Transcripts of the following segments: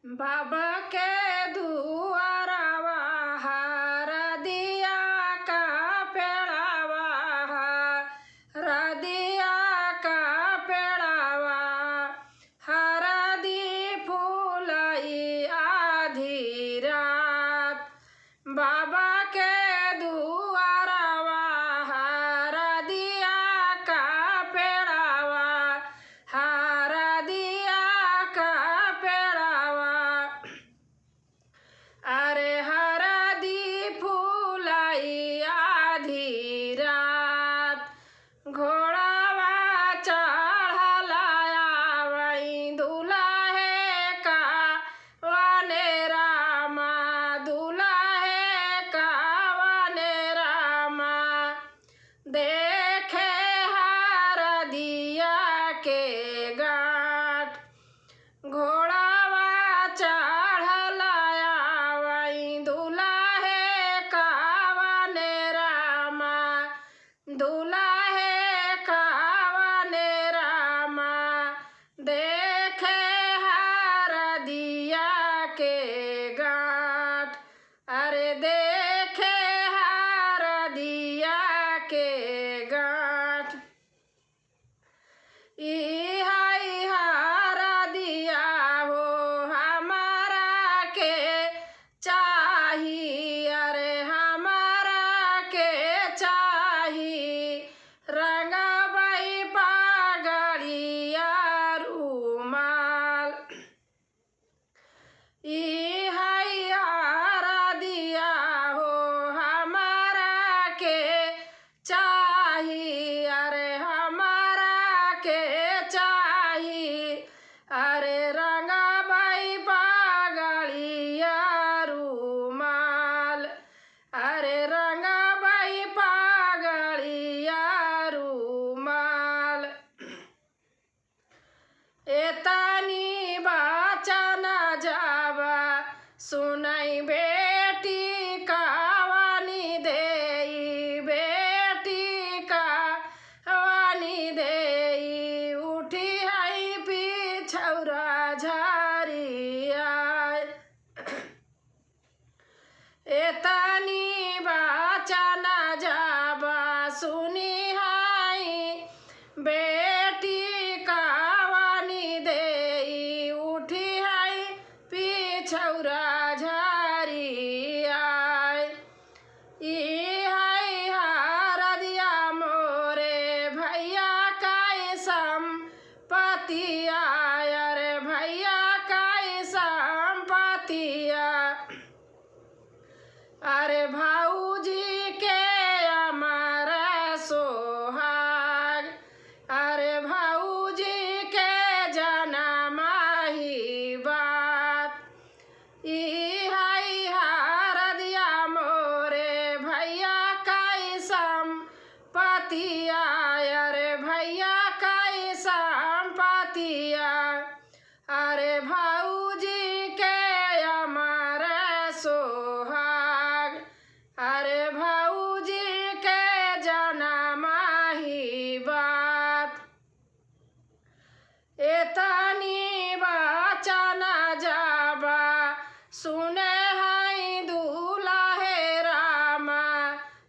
बाबा के दुआरवा हरदिया का पेड़वा हरदिया का पेड़वा हरदी फूलई आधी रात। बाबा के दुआरवा हरदिया का पेड़वा हरदिया का पेड़वा अरे हरदी फूलई आधी रात। घोड़ावा चढ़लाया वही दुल्हे का वने रामा दुल्हे का वने रामा। देखे हरदिया के घाट घोड़ावा चढ़लाया वही दुल्हे का वने रामा दुल्हे का वने रामा। देखे हरदिया के घाट अरे देखे हरदिया के घाट। इहाई हरदिया हो हमारा के चाही अरे हमारा के चाही। रंगबई पगड़िया रुमाल इहाई हरदिया हो हमारा के चाही अरे हमारा के चाही। अरे रंगबई पगड़िया रुमाल अरे रंगबई पगड़िया रुमाल। एतनी बचन जावा सुनई बेटी कवानी देई बेटी कवानी देई। उठी हई पिछौरा झरिया एतनी बचन जावा सुनी हई बेटी कवानी देई। उठी हई पिछौरा झरिया इहाई हरदिया मोरे भैया काई संपतिया अरे भैया काई संपतिया। अरे भाऊजी के अमर सोहाग अरे भाऊजी के जनम ही बात। इहाई हरदिया मोरे भैया काई संपतिया अरे भैया काई संपतिया। अरे भाऊजी के अमर सोहाग अरे भाऊजी के जनम ही बात। एतनी बचन जावा सुने हई दुल्हे रामा।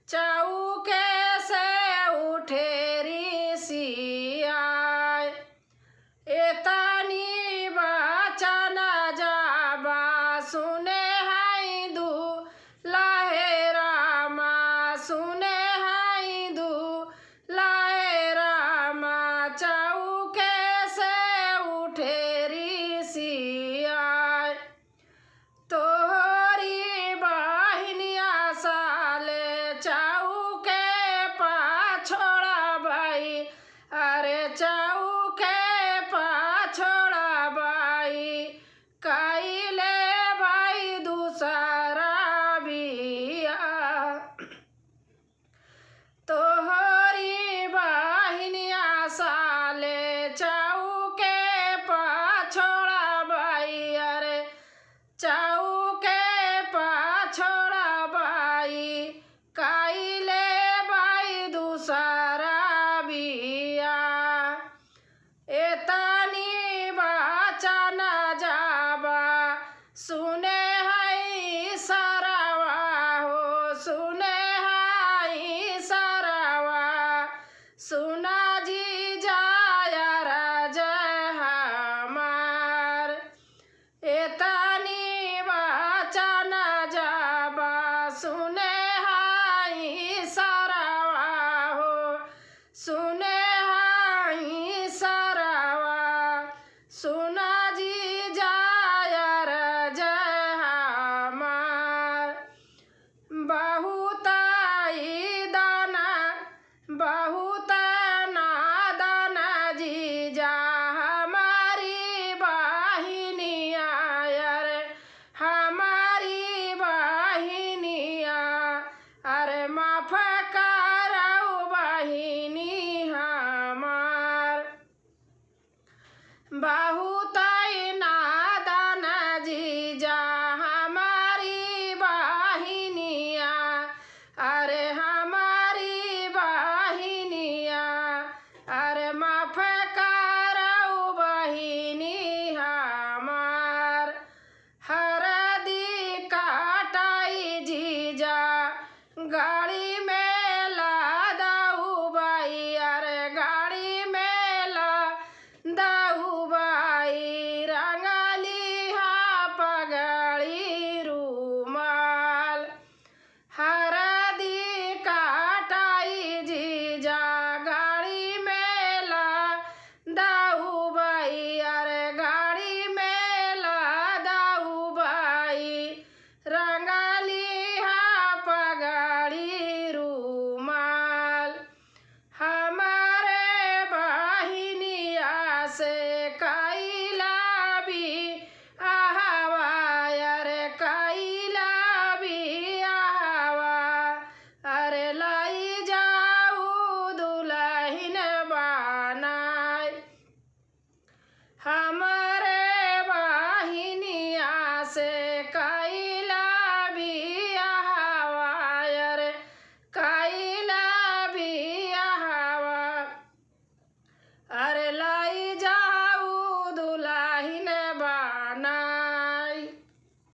चौके से उठे ऋषिया एतनी बचन बहुत